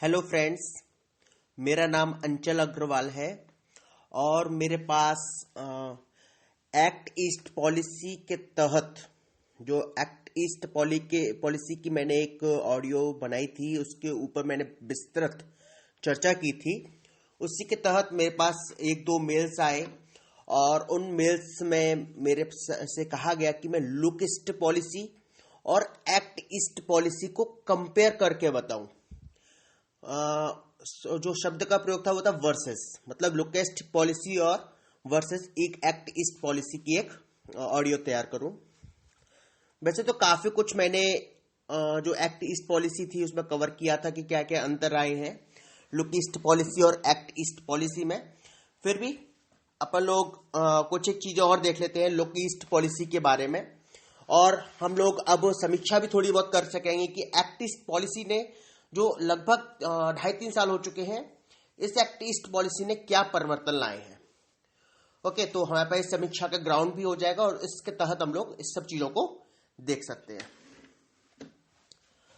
Hello friends. मेरा नाम अंचल अग्रवाल है और मेरे पास एक्ट ईस्ट पॉलिसी के तहत जो एक्ट ईस्ट पॉलिसी की मैंने एक ऑडियो बनाई थी, उसके ऊपर मैंने विस्तृत चर्चा की थी। उसी के तहत मेरे पास एक दो मेल्स आए और उन मेल्स में मेरे से कहा गया कि मैं लुक ईस्ट पॉलिसी और एक्ट ईस्ट पॉलिसी को कंपेयर करके बताऊं। जो शब्द का प्रयोग था वो था वर्सेस, मतलब लुक ईस्ट पॉलिसी और वर्सेस एक एक्ट ईस्ट पॉलिसी की एक ऑडियो तैयार करूं। वैसे तो काफी कुछ मैंने जो एक्ट ईस्ट पॉलिसी थी उसमें कवर किया था कि क्या क्या अंतर आए हैं लुक ईस्ट पॉलिसी और एक्ट ईस्ट पॉलिसी में। फिर भी अपन लोग कुछ एक चीजें और देख लेते हैं लुक ईस्ट पॉलिसी के बारे में, और हम लोग अब समीक्षा भी थोड़ी बहुत कर सकेंगे कि एक्ट ईस्ट पॉलिसी ने जो लगभग 2.5-3 साल हो चुके हैं, इस एक्ट ईस्ट पॉलिसी ने क्या परिवर्तन लाए हैं। ओके, तो हमारे पास समीक्षा का ग्राउंड भी हो जाएगा और इसके तहत हम लोग इस सब चीजों को देख सकते हैं।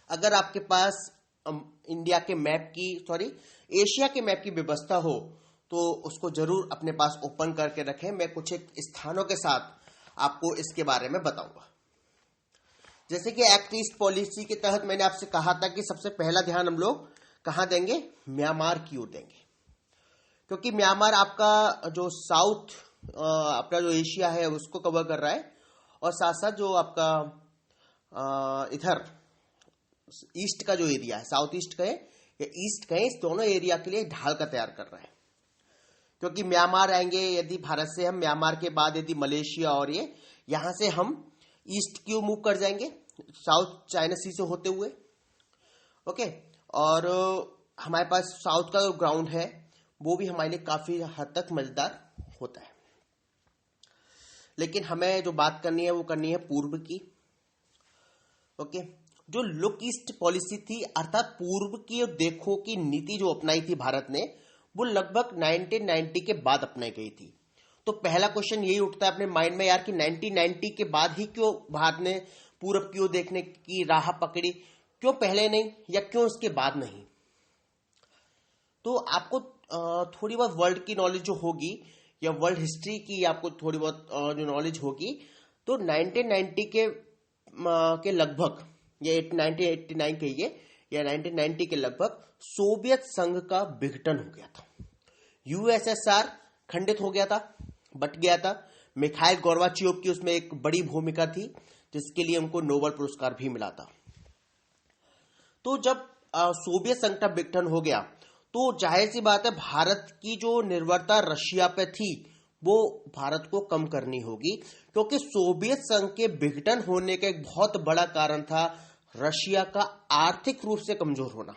अगर आपके पास एशिया के मैप की व्यवस्था हो तो उसको जरूर अपने पास ओपन करके रखें। मैं कुछ एक स्थानों के साथ आपको इसके बारे में बताऊंगा। जैसे कि एक्ट ईस्ट पॉलिसी के तहत मैंने आपसे कहा था कि सबसे पहला ध्यान हम लोग कहां देंगे, म्यांमार की ओर देंगे, क्योंकि म्यांमार आपका जो साउथ अपना जो एशिया है उसको कवर कर रहा है, और साथ साथ जो आपका इधर ईस्ट का जो एरिया है, साउथ ईस्ट कहे या ईस्ट कहे, इस दोनों एरिया के लिए ढाल का तैयार कर रहा है। क्योंकि म्यांमार आएंगे, यदि भारत से हम म्यांमार के बाद यदि मलेशिया और ये यहां से हम ईस्ट की ओर मूव कर जाएंगे साउथ चाइना सी से होते हुए। ओके, और हमारे पास साउथ का जो ग्राउंड है वो भी हमारे लिए काफी हद तक मजेदार होता है। लेकिन हमें जो बात करनी है वो करनी है पूर्व की। ओके, जो लुक ईस्ट पॉलिसी थी अर्थात पूर्व की देखो की नीति जो अपनाई थी भारत ने, वो लगभग 1990 के बाद अपनाई गई थी। तो पहला क्वेश्चन यही उठता है अपने माइंड में यार कि 1990 के बाद ही क्यों भारत ने पूरब की ओर देखने की राह पकड़ी, क्यों पहले नहीं या क्यों उसके बाद नहीं। तो आपको थोड़ी बहुत वर्ल्ड की नॉलेज जो होगी या वर्ल्ड हिस्ट्री की आपको थोड़ी बहुत जो नॉलेज होगी, तो 1990 के लगभग या 1989 कहिए या 1990 के लगभग सोवियत संघ का विघटन हो गया था। यूएसएसआर खंडित हो गया था, बट गया था। मिखाइल गोर्बाचेव की उसमें एक बड़ी भूमिका थी जिसके लिए उनको नोबेल पुरस्कार भी मिला था। तो जब सोवियत संघ का विघटन हो गया तो जाहिर सी बात है भारत की जो निर्भरता रशिया पे थी वो भारत को कम करनी होगी, क्योंकि सोवियत संघ के विघटन होने का एक बहुत बड़ा कारण था रशिया का आर्थिक रूप से कमजोर होना।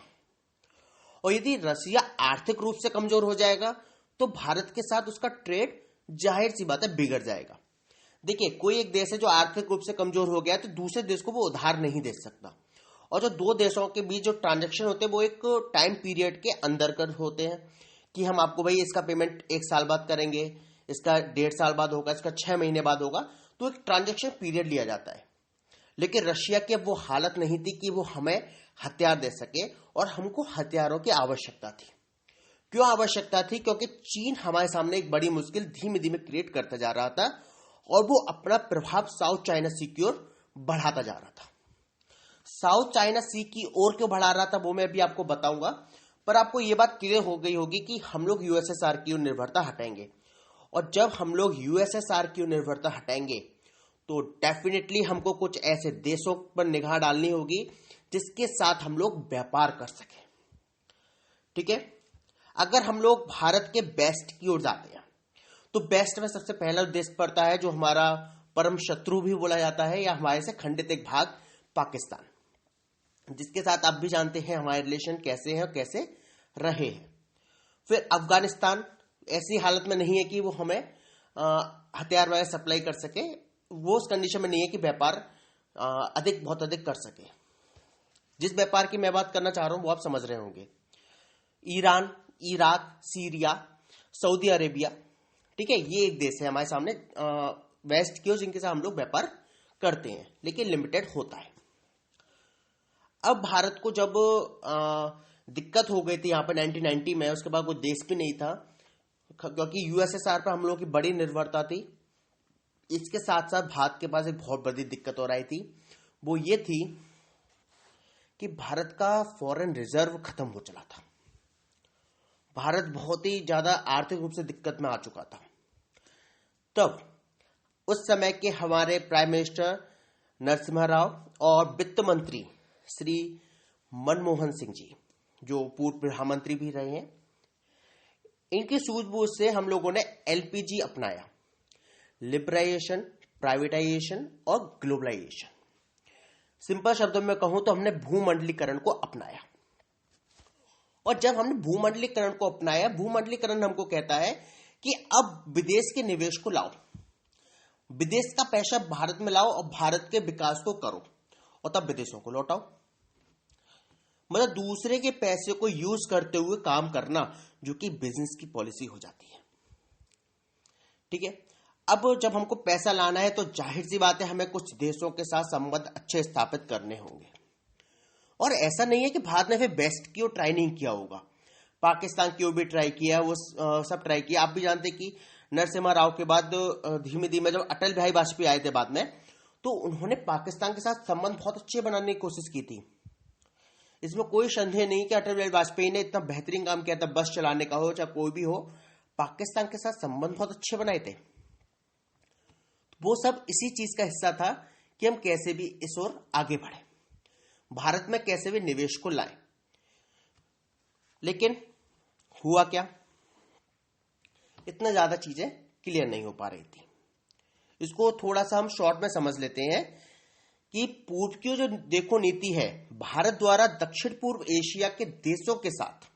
और यदि रशिया आर्थिक रूप से कमजोर हो जाएगा तो भारत के साथ उसका ट्रेड जाहिर सी बात है बिगड़ जाएगा। देखिए, कोई एक देश है जो आर्थिक रूप से कमजोर हो गया तो दूसरे देश को वो उधार नहीं दे सकता, और जो दो देशों के बीच जो ट्रांजैक्शन होते हैं वो एक टाइम पीरियड के अंदर कर होते हैं कि हम आपको भाई इसका पेमेंट 1 साल बाद करेंगे, इसका 1.5 साल बाद होगा, इसका 6 महीने बाद होगा, तो एक ट्रांजैक्शन पीरियड लिया जाता है। लेकिन रशिया की अब वो हालत नहीं थी कि वो हमें हथियार दे सके, और हमको हथियारों की आवश्यकता थी। क्यों आवश्यकता थी? क्योंकि चीन हमारे सामने एक बड़ी मुश्किल धीमे धीमे क्रिएट करता जा रहा था और वो अपना प्रभाव साउथ चाइना सी की ओर बढ़ाता जा रहा था। साउथ चाइना सी की ओर क्यों बढ़ा रहा था वो मैं अभी आपको बताऊंगा, पर आपको ये बात क्लियर हो गई होगी कि हम लोग यूएसएसआर की ओर निर्भरता हटाएंगे, और जब हम लोग यूएसएसआर की ओर निर्भरता हटाएंगे तो डेफिनेटली हमको कुछ ऐसे देशों पर निगाह डालनी होगी जिसके साथ हम लोग व्यापार कर सकें। ठीक है, अगर हम लोग भारत के बेस्ट की ओर जाते हैं तो बेस्ट में सबसे पहला देश पड़ता है जो हमारा परम शत्रु भी बोला जाता है या हमारे से खंडित एक भाग, पाकिस्तान, जिसके साथ आप भी जानते हैं हमारे रिलेशन कैसे हैं और कैसे रहे हैं। फिर अफगानिस्तान ऐसी हालत में नहीं है कि वो हमें हथियार वगैरह सप्लाई कर सके, वो उस कंडीशन में नहीं है कि व्यापार बहुत अधिक कर सके। जिस व्यापार की मैं बात करना चाह रहा हूं वो आप समझ रहे होंगे, Iran, Iraq, Syria, Saudi Arabia. ठीक है, ये एक देश है हमारे सामने वेस्ट की ओर जिनके साथ हम लोग व्यापार करते हैं, लेकिन लिमिटेड होता है। अब भारत को जब दिक्कत हो गई थी यहाँ पे 1990 में, उसके बाद कोई देश भी नहीं था क्योंकि यूएसएसआर पर हम लोगों की बड़ी निर्भरता थी। इसके साथ साथ भारत के पास एक बहुत बड़ी दिक्कत हो रही थी, वो ये थी कि भारत का फॉरेन रिजर्व खत्म हो चला था। भारत बहुत ही ज्यादा आर्थिक रूप से दिक्कत में आ चुका था। तब उस समय के हमारे प्राइम मिनिस्टर नरसिम्हा राव और वित्त मंत्री श्री मनमोहन सिंह जी, जो पूर्व प्रधानमंत्री भी रहे हैं, इनकी सूझबूझ से हम लोगों ने एलपीजी अपनाया, लिबराइजेशन, प्राइवेटाइजेशन और ग्लोबलाइजेशन। सिंपल शब्दों में कहूं तो हमने भूमंडलीकरण को अपनाया। और जब हमने भूमंडलीकरण को अपनाया, भूमंडलीकरण हमको कहता है कि अब विदेश के निवेश को लाओ, विदेश का पैसा भारत में लाओ और भारत के विकास को करो और तब विदेशों को लौटाओ। मतलब दूसरे के पैसे को यूज करते हुए काम करना, जो कि बिजनेस की पॉलिसी हो जाती है। ठीक है, अब जब हमको पैसा लाना है तो जाहिर सी बात है हमें कुछ देशों के साथ संबंध अच्छे स्थापित करने होंगे। और ऐसा नहीं है कि भारत ने फिर बेस्ट की ओर ट्राई नहीं किया होगा, पाकिस्तान की ओर भी ट्राई किया, वो सब ट्राई किया। आप भी जानते कि नरसिम्हा राव के बाद धीमे धीमे जब अटल बिहारी वाजपेयी आए थे बाद में, तो उन्होंने पाकिस्तान के साथ संबंध बहुत अच्छे बनाने की कोशिश की थी। इसमें कोई संदेह नहीं कि अटल बिहारी वाजपेयी ने इतना बेहतरीन काम किया था, बस चलाने का हो चाहे कोई भी हो, पाकिस्तान के साथ संबंध बहुत अच्छे बनाए थे। वो सब इसी चीज का हिस्सा था कि हम कैसे भी इस ओर आगे बढ़े, भारत में कैसे भी निवेश को लाएं। लेकिन हुआ क्या, इतना ज्यादा चीजें क्लियर नहीं हो पा रही थी। इसको थोड़ा सा हम शॉर्ट में समझ लेते हैं कि पूर्व की जो देखो नीति है, भारत द्वारा दक्षिण पूर्व एशिया के देशों के साथ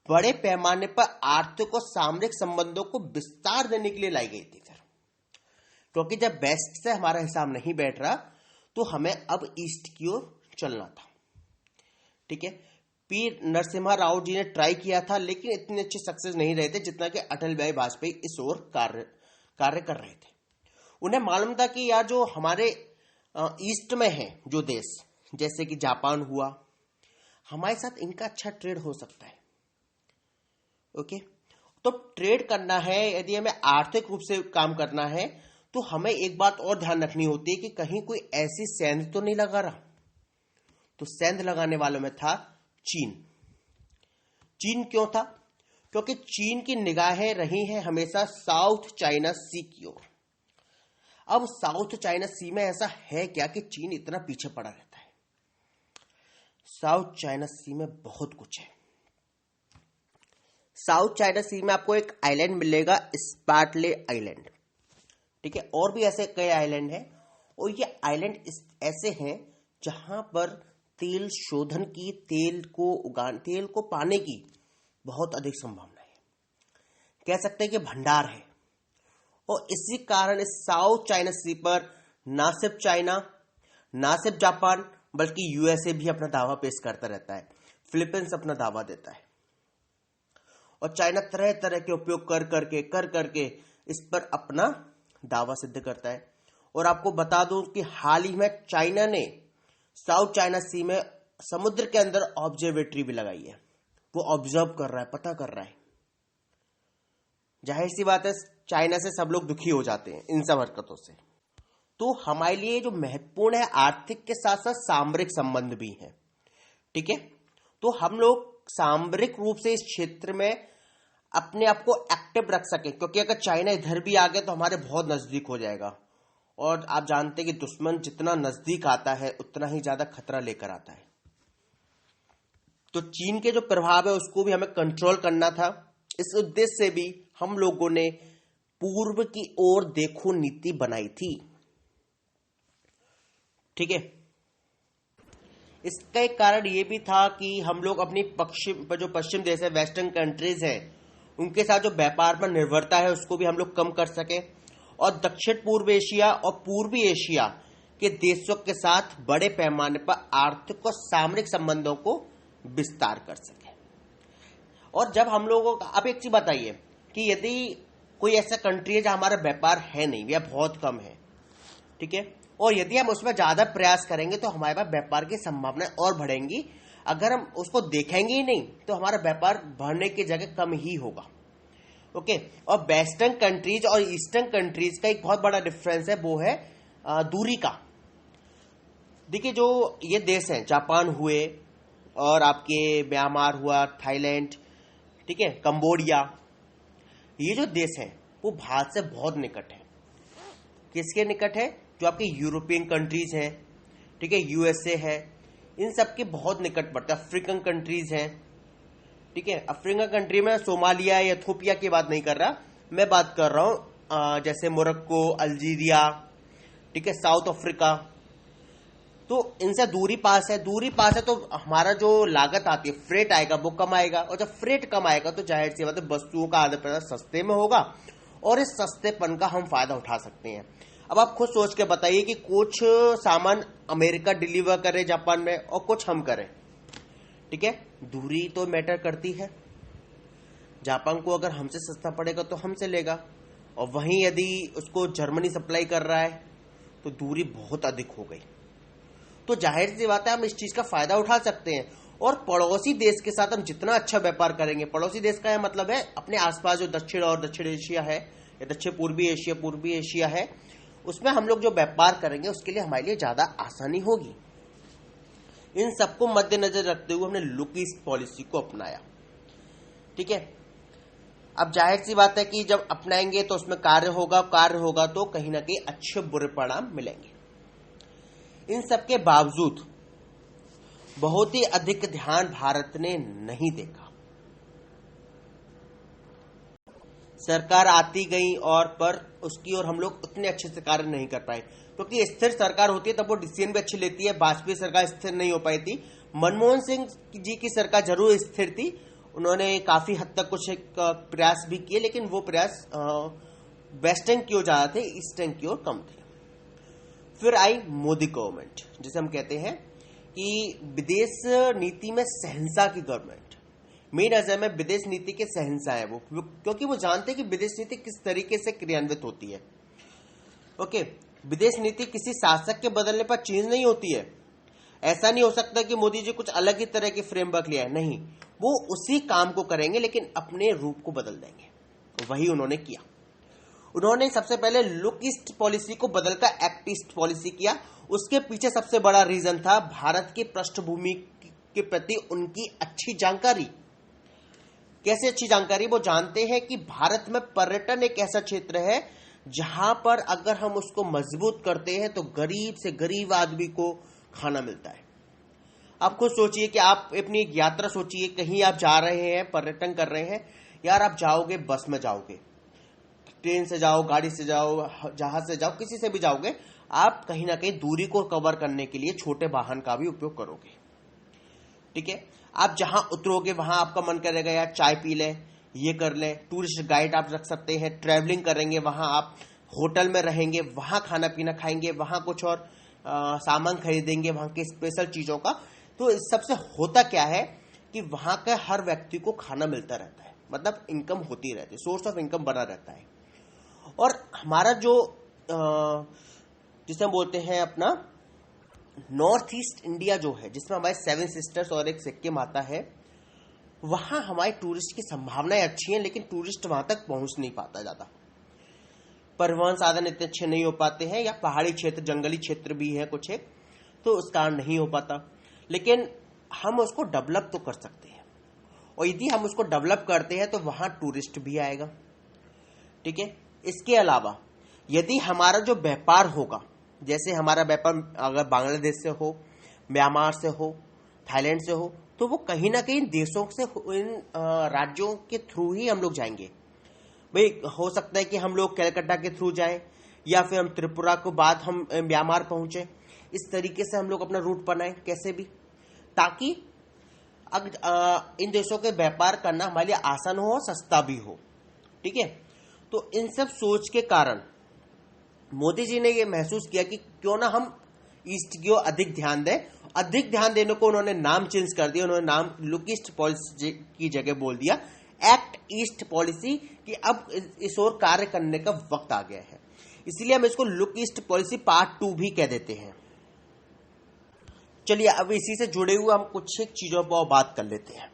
बड़े पैमाने पर आर्थिक और सामरिक संबंधों को विस्तार देने के लिए लाई गई थी। फिर क्योंकि जब वेस्ट से हमारा हिसाब नहीं बैठ रहा तो हमें अब ईस्ट की ओर चलना था। ठीक है, पी नरसिम्हा राव जी ने ट्राई किया था, लेकिन इतने अच्छे सक्सेस नहीं रहे थे जितना कि अटल बिहारी वाजपेयी इस ओर कार्य कर रहे थे। उन्हें मालूम था कि यार जो हमारे ईस्ट में है जो देश, जैसे कि जापान हुआ, हमारे साथ इनका अच्छा ट्रेड हो सकता है। ओके, तो ट्रेड करना है, यदि हमें आर्थिक रूप से काम करना है तो हमें एक बात और ध्यान रखनी होती है कि कहीं कोई ऐसी सेंध तो नहीं लगा रहा। तो सेंध लगाने वालों में था चीन। चीन क्यों था? क्योंकि चीन की निगाहें रही हैं हमेशा साउथ चाइना सी की ओर। अब साउथ चाइना सी में ऐसा है क्या कि चीन इतना पीछे पड़ा रहता है? साउथ चाइना सी में बहुत कुछ है। साउथ चाइना सी में आपको एक आइलैंड मिलेगा, स्पार्टले आइलैंड। ठीक है, और भी ऐसे कई आइलैंड हैं, और ये आइलैंड ऐसे हैं जहां पर तेल शोधन की, तेल को पाने की बहुत अधिक संभावना है। कह सकते हैं कि भंडार है। और इसी कारण इस साउथ चाइना सी पर ना सिर्फ चाइना, ना सिर्फ जापान, बल्कि यूएसए भी अपना दावा पेश करता रहता है, फिलीपींस अपना दावा देता है, और चाइना तरह तरह के उपयोग कर करके इस पर अपना दावा सिद्ध करता है। और आपको बता दूं कि हाल ही में चाइना ने साउथ चाइना सी में समुद्र के अंदर ऑब्जर्वेटरी भी लगाई है। वो ऑब्जर्व कर रहा है, पता कर रहा है। जाहिर सी बात है चाइना से सब लोग दुखी हो जाते हैं इन सब हरकतों से। तो हमारे लिए जो महत्वपूर्ण है, आर्थिक के साथ साथ सामरिक संबंध भी है। ठीक है, तो हम लोग सामरिक रूप से इस क्षेत्र में अपने आप को एक्टिव रख सके, क्योंकि अगर चाइना इधर भी आ गया तो हमारे बहुत नजदीक हो जाएगा। और आप जानते हैं कि दुश्मन जितना नजदीक आता है उतना ही ज्यादा खतरा लेकर आता है। तो चीन के जो प्रभाव है उसको भी हमें कंट्रोल करना था। इस उद्देश्य से भी हम लोगों ने पूर्व की ओर देखो नीति बनाई थी। ठीक है, इसका एक कारण यह भी था कि हम लोग अपनी पश्चिम देश है, वेस्टर्न कंट्रीज है, उनके साथ जो व्यापार पर निर्भरता है उसको भी हम लोग कम कर सके, और दक्षिण पूर्व एशिया और पूर्वी एशिया के देशों के साथ बड़े पैमाने पर आर्थिक और सामरिक संबंधों को विस्तार कर सके। और जब हम लोगों का, अब एक चीज बताइए कि यदि कोई ऐसा कंट्री है जहां हमारा व्यापार है नहीं या बहुत कम है, ठीक है, और यदि हम उसमें ज्यादा प्रयास करेंगे तो हमारे पास व्यापार की संभावनाएं और बढ़ेंगी। अगर हम उसको देखेंगे ही नहीं तो हमारा व्यापार बढ़ने की जगह कम ही होगा। ओके, और वेस्टर्न कंट्रीज और ईस्टर्न कंट्रीज का एक बहुत बड़ा डिफरेंस है, वो है दूरी का। देखिए, जो ये देश हैं, जापान हुए और आपके म्यांमार हुआ, थाईलैंड, ठीक है, कंबोडिया, ये जो देश हैं वो भारत से बहुत निकट है। किसके निकट है? जो आपके यूरोपियन कंट्रीज हैं, ठीक है, यूएसए है, इन सब के बहुत निकट पड़ता है। अफ्रीकन कंट्रीज हैं, ठीक है। अफ्रीकन कंट्री में सोमालिया या इथोपिया की बात नहीं कर रहा, मैं बात कर रहा हूं जैसे मोरक्को, अल्जीरिया, ठीक है, साउथ अफ्रीका। तो इनसे दूरी पास है, दूरी पास है तो हमारा जो लागत आती है, फ्रेट आएगा, वो कम आएगा, और जब फ्रेट कम आएगा तो जाहिर सी बात है वस्तुओं का आदान प्रदान सस्ते में होगा और इस सस्तेपन का हम फायदा उठा सकते हैं। अब आप खुद सोच के बताइए कि कुछ सामान अमेरिका डिलीवर करे जापान में और कुछ हम करें, ठीक है, दूरी तो मैटर करती है। जापान को अगर हमसे सस्ता पड़ेगा तो हमसे लेगा, और वहीं यदि उसको जर्मनी सप्लाई कर रहा है तो दूरी बहुत अधिक हो गई। तो जाहिर सी बात है हम इस चीज का फायदा उठा सकते हैं। और पड़ोसी देश के साथ हम जितना अच्छा व्यापार करेंगे, पड़ोसी देश का यह मतलब है अपने आसपास जो दक्षिण और दक्षिण एशिया है या दक्षिण पूर्वी एशिया है, उसमें हम लोग जो व्यापार करेंगे उसके लिए हमारे लिए ज्यादा आसानी होगी। इन सबको मद्देनजर रखते हुए हमने लुक ईस्ट पॉलिसी को अपनाया, ठीक है। अब जाहिर सी बात है कि जब अपनाएंगे तो उसमें कार्य होगा तो कहीं ना कहीं अच्छे बुरे परिणाम मिलेंगे। इन सबके बावजूद बहुत ही अधिक ध्यान भारत ने नहीं देखा। सरकार आती गई और पर उसकी और हम लोग उतने अच्छे से कार्य नहीं कर पाए, क्योंकि स्थिर सरकार होती है तब वो डिसीजन भी अच्छी लेती है। वाजपेयी सरकार स्थिर नहीं हो पाई थी। मनमोहन सिंह जी की सरकार जरूर स्थिर थी, उन्होंने काफी हद तक कुछ प्रयास भी किए, लेकिन वो प्रयास वेस्टर्न की ओर ज्यादा थे, ईस्टर्न की ओर कम थे। फिर आई मोदी गवर्नमेंट, जिसे हम कहते हैं कि विदेश नीति में सहनसा की गवर्नमेंट। मेन अजम है विदेश नीति के सहनसा है वो, क्योंकि वो जानते हैं कि विदेश नीति किस तरीके से क्रियान्वित होती है। ओके, विदेश नीति किसी शासक के बदलने पर चेंज नहीं होती है। ऐसा नहीं हो सकता कि मोदी जी कुछ अलग ही तरह के फ्रेमवर्क लिया है, नहीं, वो उसी काम को करेंगे लेकिन अपने रूप को बदल देंगे। वही उन्होंने किया। उन्होंने सबसे पहले लुक ईस्ट पॉलिसी को बदलकर एक्ट ईस्ट पॉलिसी किया। उसके पीछे सबसे बड़ा रीजन था भारत की पृष्ठभूमि के प्रति उनकी अच्छी जानकारी। कैसे अच्छी जानकारी? वो जानते हैं कि भारत में पर्यटन एक ऐसा क्षेत्र है जहां पर अगर हम उसको मजबूत करते हैं तो गरीब से गरीब आदमी को खाना मिलता है। आप खुद सोचिए कि आप अपनी एक यात्रा सोचिए, कहीं आप जा रहे हैं, पर्यटन कर रहे हैं, यार आप जाओगे, बस में जाओगे, ट्रेन से जाओ, गाड़ी से जाओ, जहाज से जाओ, किसी से भी जाओगे, आप कहीं ना कहीं दूरी को कवर करने के लिए छोटे वाहन का भी उपयोग करोगे, ठीक है। आप जहां उतरोगे वहां आपका मन करेगा यार चाय पी ले, ये कर ले, टूरिस्ट गाइड आप रख सकते हैं, ट्रैवलिंग करेंगे, वहां आप होटल में रहेंगे, वहां खाना पीना खाएंगे, वहां कुछ और सामान खरीदेंगे, वहां की स्पेशल चीजों का। तो इस सबसे होता क्या है कि वहां का हर व्यक्ति को खाना मिलता रहता है, मतलब इनकम होती रहती है, सोर्स ऑफ इनकम बना रहता है। और हमारा जो जिसे हम बोलते हैं अपना नॉर्थ ईस्ट इंडिया जो है, जिसमें हमारे 7 सिस्टर्स और एक सिक्किम आता है, वहां हमारे टूरिस्ट की संभावनाएं अच्छी हैं, लेकिन टूरिस्ट वहां तक पहुंच नहीं पाता ज्यादा। परिवहन साधन इतने अच्छे नहीं हो पाते हैं, या पहाड़ी क्षेत्र, जंगली क्षेत्र भी है कुछ एक, तो उस कारण नहीं हो पाता। लेकिन हम उसको डेवलप तो कर सकते हैं, और यदि हम उसको डेवलप करते हैं तो वहां टूरिस्ट भी आएगा, ठीक है। इसके अलावा यदि हमारा जो व्यापार होगा, जैसे हमारा व्यापार अगर बांग्लादेश से हो, म्यांमार से हो, थाईलैंड से हो, तो वो कहीं ना कहीं देशों से, इन राज्यों के थ्रू ही हम लोग जाएंगे। भाई हो सकता है कि हम लोग कलकत्ता के थ्रू जाएं, या फिर हम त्रिपुरा के बाद हम म्यांमार पहुंचे। इस तरीके से हम लोग अपना रूट बनाएं कैसे भी, ताकि इन देशों के व्यापार करना हमारे लिए आसान हो और सस्ता भी हो, ठीक है। तो इन सब सोच के कारण मोदी जी ने यह महसूस किया कि क्यों ना हम ईस्ट की ओर अधिक ध्यान दें। अधिक ध्यान देने को उन्होंने नाम चेंज कर दिया, उन्होंने नाम लुक ईस्ट पॉलिसी की जगह बोल दिया एक्ट ईस्ट पॉलिसी, कि अब इस ओर कार्य करने का वक्त आ गया है। इसलिए हम इसको लुक ईस्ट पॉलिसी पार्ट 2 भी कह देते हैं। चलिए अब इसी से जुड़े हुए हम कुछ एक चीजों पर बात कर लेते हैं।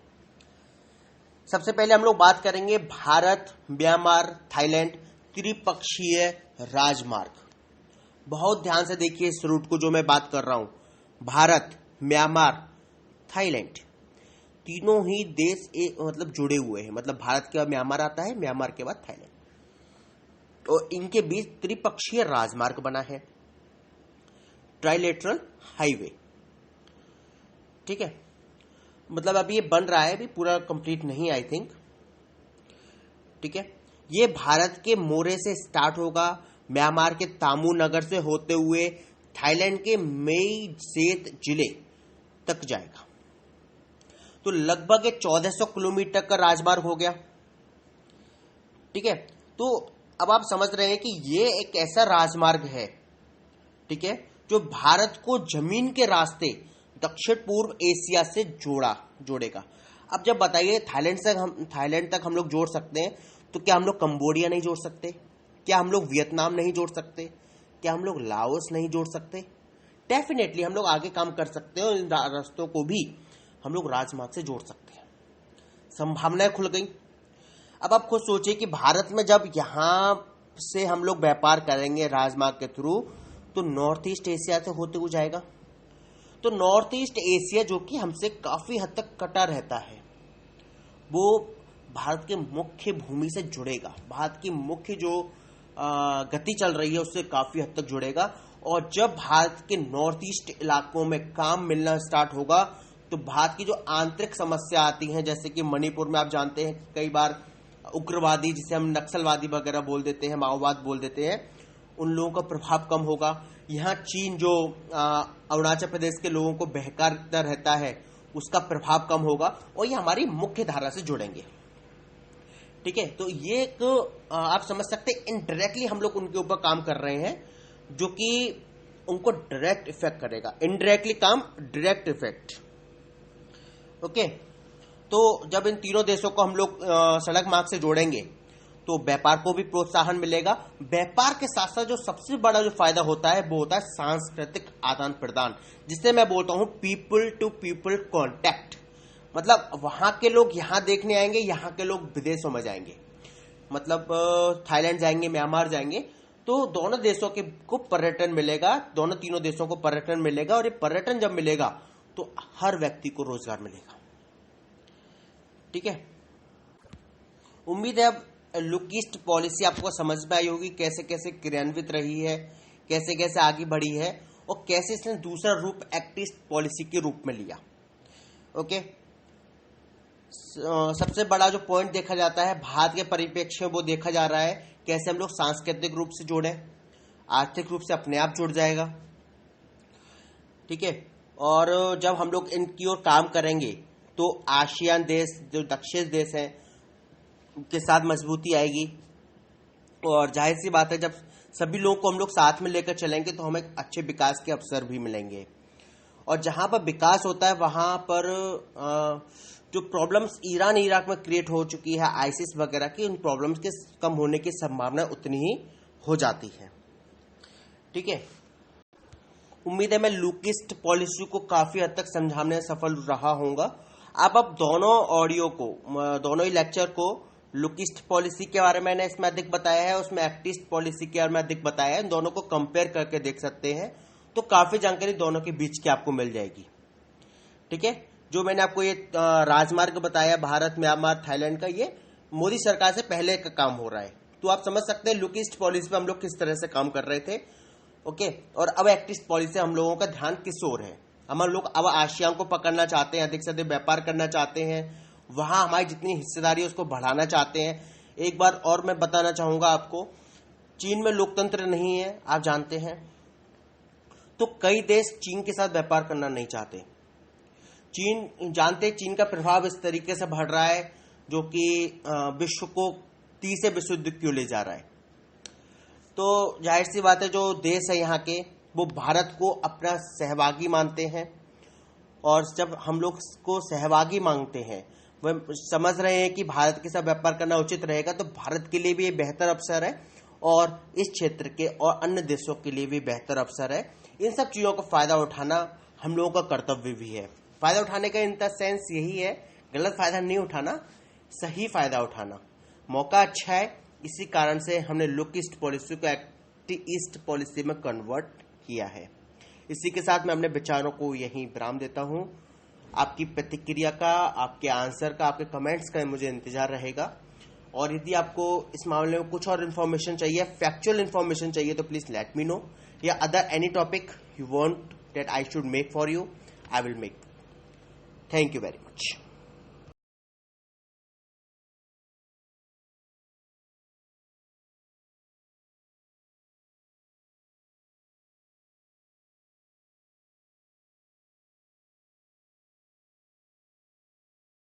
सबसे पहले हम लोग बात करेंगे भारत म्यांमार थाईलैंड त्रिपक्षीय राजमार्ग। बहुत ध्यान से देखिए इस रूट को जो मैं बात कर रहा हूं। भारत म्यांमार थाईलैंड तीनों ही देश मतलब जुड़े हुए हैं। मतलब भारत के बाद म्यांमार आता है, म्यांमार के बाद थाईलैंड, तो इनके बीच त्रिपक्षीय राजमार्ग बना है, ट्राइलेटरल हाईवे। ठीक है, मतलब अभी ये बन रहा है, अभी पूरा कंप्लीट नहीं आई थिंक। ठीक है, ये भारत के मोरे से स्टार्ट होगा, म्यांमार के तामू नगर से होते हुए थाईलैंड के मेई सेत जिले तक जाएगा। तो लगभग 1400 किलोमीटर का राजमार्ग हो गया। ठीक है, तो अब आप समझ रहे हैं कि ये एक ऐसा राजमार्ग है, ठीक है, जो भारत को जमीन के रास्ते दक्षिण पूर्व एशिया से जोड़ेगा। अब जब बताइए थाईलैंड तक हम लोग जोड़ सकते हैं, तो क्या हम लोग कंबोडिया नहीं जोड़ सकते? क्या हम लोग वियतनाम नहीं जोड़ सकते? क्या हम लोग लाओस नहीं जोड़ सकते? डेफिनेटली हम लोग आगे काम कर सकते हैं और इन रास्तों को भी हम लोग राजमार्ग से जोड़ सकते हैं। संभावनाएं खुल गई। अब आप खुद सोचिए कि भारत में जब यहां से हम लोग व्यापार करेंगे राजमार्ग के थ्रू, तो नॉर्थ ईस्ट एशिया से होते हुए जाएगा। तो नॉर्थ ईस्ट एशिया जो कि हमसे काफी हद तक कटा रहता है, वो भारत के मुख्य भूमि से जुड़ेगा। भारत की मुख्य जो गति चल रही है उससे काफी हद तक जुड़ेगा। और जब भारत के नॉर्थ ईस्ट इलाकों में काम मिलना स्टार्ट होगा, तो भारत की जो आंतरिक समस्या आती हैं, जैसे कि मणिपुर में आप जानते हैं कई बार उग्रवादी, जिसे हम नक्सलवादी वगैरह बोल देते हैं, माओवाद बोल देते हैं, उन लोगों का प्रभाव कम होगा। यहाँ चीन जो अरुणाचल प्रदेश के लोगों को बहकाता रहता है, उसका प्रभाव कम होगा और ये हमारी मुख्य धारा से जुड़ेंगे। ठीक है, तो ये एक आप समझ सकते हैं इनडायरेक्टली हम लोग उनके ऊपर काम कर रहे हैं, जो कि उनको डायरेक्ट इफेक्ट करेगा। इनडायरेक्टली काम, डायरेक्ट इफेक्ट। ओके, तो जब इन तीनों देशों को हम लोग सड़क मार्ग से जोड़ेंगे, तो व्यापार को भी प्रोत्साहन मिलेगा। व्यापार के साथ साथ जो सबसे बड़ा जो फायदा होता है वो होता है सांस्कृतिक आदान प्रदान, जिससे मैं बोलता हूं पीपल टू पीपल कॉन्टैक्ट। मतलब वहां के लोग यहां देखने आएंगे, यहां के लोग विदेशों में जाएंगे। मतलब थाईलैंड जाएंगे, म्यांमार जाएंगे, तो दोनों देशों को पर्यटन मिलेगा, दोनों तीनों देशों को पर्यटन मिलेगा। और ये पर्यटन जब मिलेगा तो हर व्यक्ति को रोजगार मिलेगा। ठीक है, उम्मीद है अब लुक ईस्ट पॉलिसी आपको समझ में आई होगी, कैसे कैसे क्रियान्वित रही है, कैसे कैसे आगे बढ़ी है और कैसे इसने दूसरा रूप एक्ट ईस्ट पॉलिसी के रूप में लिया। ओके, सबसे बड़ा जो पॉइंट देखा जाता है भारत के परिप्रेक्ष्य में, वो देखा जा रहा है कैसे हम लोग सांस्कृतिक रूप से जोड़े, आर्थिक रूप से अपने आप जुड़ जाएगा। ठीक है, और जब हम लोग इनकी ओर काम करेंगे तो आसियान देश जो दक्षिण देश हैं के साथ मजबूती आएगी। और जाहिर सी बात है, जब सभी लोगों को हम लोग साथ में लेकर चलेंगे तो हमें अच्छे विकास के अवसर भी मिलेंगे। और जहां पर विकास होता है वहां पर जो प्रॉब्लम्स ईरान इराक में क्रिएट हो चुकी है आईसिस वगैरह की, उन प्रॉब्लम्स के कम होने की संभावना उतनी ही हो जाती है। ठीक है, उम्मीद है मैं लुक ईस्ट पॉलिसी को काफी हद तक समझाने में सफल रहा होऊंगा। आप अब दोनों ऑडियो को, दोनों ही लेक्चर को, लुक ईस्ट पॉलिसी के बारे में मैंने इसमें अधिक बताया है, उसमें एक्ट ईस्ट पॉलिसी के बारे में अधिक बताया है, दोनों को कंपेयर करके देख सकते हैं, तो काफी जानकारी दोनों के बीच की आपको मिल जाएगी। ठीक है, जो मैंने आपको ये राजमार्ग बताया भारत म्यांमार थाईलैंड का, ये मोदी सरकार से पहले का काम हो रहा है, तो आप समझ सकते हैं लुक ईस्ट पॉलिसी पे हम लोग किस तरह से काम कर रहे थे। ओके, और अब एक्ट ईस्ट पॉलिसी हम लोगों का ध्यान किस ओर है। हम लोग अब आसियान को पकड़ना चाहते हैं, अधिक से अधिक व्यापार करना चाहते हैं, वहां हमारी जितनी हिस्सेदारी है उसको बढ़ाना चाहते हैं। एक बार और मैं बताना चाहूंगा आपको, चीन में लोकतंत्र नहीं है, आप जानते हैं, तो कई देश चीन के साथ व्यापार करना नहीं चाहते। चीन जानते, चीन का प्रभाव इस तरीके से बढ़ रहा है जो कि विश्व को तीसरे विश्व युद्ध क्यों ले जा रहा है। तो जाहिर सी बात है, जो देश है यहाँ के, वो भारत को अपना सहभागी मानते हैं। और जब हम लोग को सहभागी मांगते हैं, वह समझ रहे हैं कि भारत के साथ व्यापार करना उचित रहेगा, तो भारत के लिए भी ये बेहतर अवसर है और इस क्षेत्र के और अन्य देशों के लिए भी बेहतर अवसर है। इन सब चीजों का फायदा उठाना हम लोगों का कर्तव्य भी है। फायदा उठाने का इन द सेंस यही है, गलत फायदा नहीं उठाना, सही फायदा उठाना। मौका अच्छा है, इसी कारण से हमने लुक ईस्ट पॉलिसी को एक्ट ईस्ट पॉलिसी में कन्वर्ट किया है। इसी के साथ मैं अपने विचारों को यहीं विराम देता हूं। आपकी प्रतिक्रिया का, आपके आंसर का, आपके कमेंट्स का मुझे इंतजार रहेगा। और यदि आपको इस मामले में कुछ और इन्फॉर्मेशन चाहिए, फैक्चुअल इन्फॉर्मेशन चाहिए, तो प्लीज लेट मी नो, या other any topic you want that I should make for you, I will make. Thank you very much.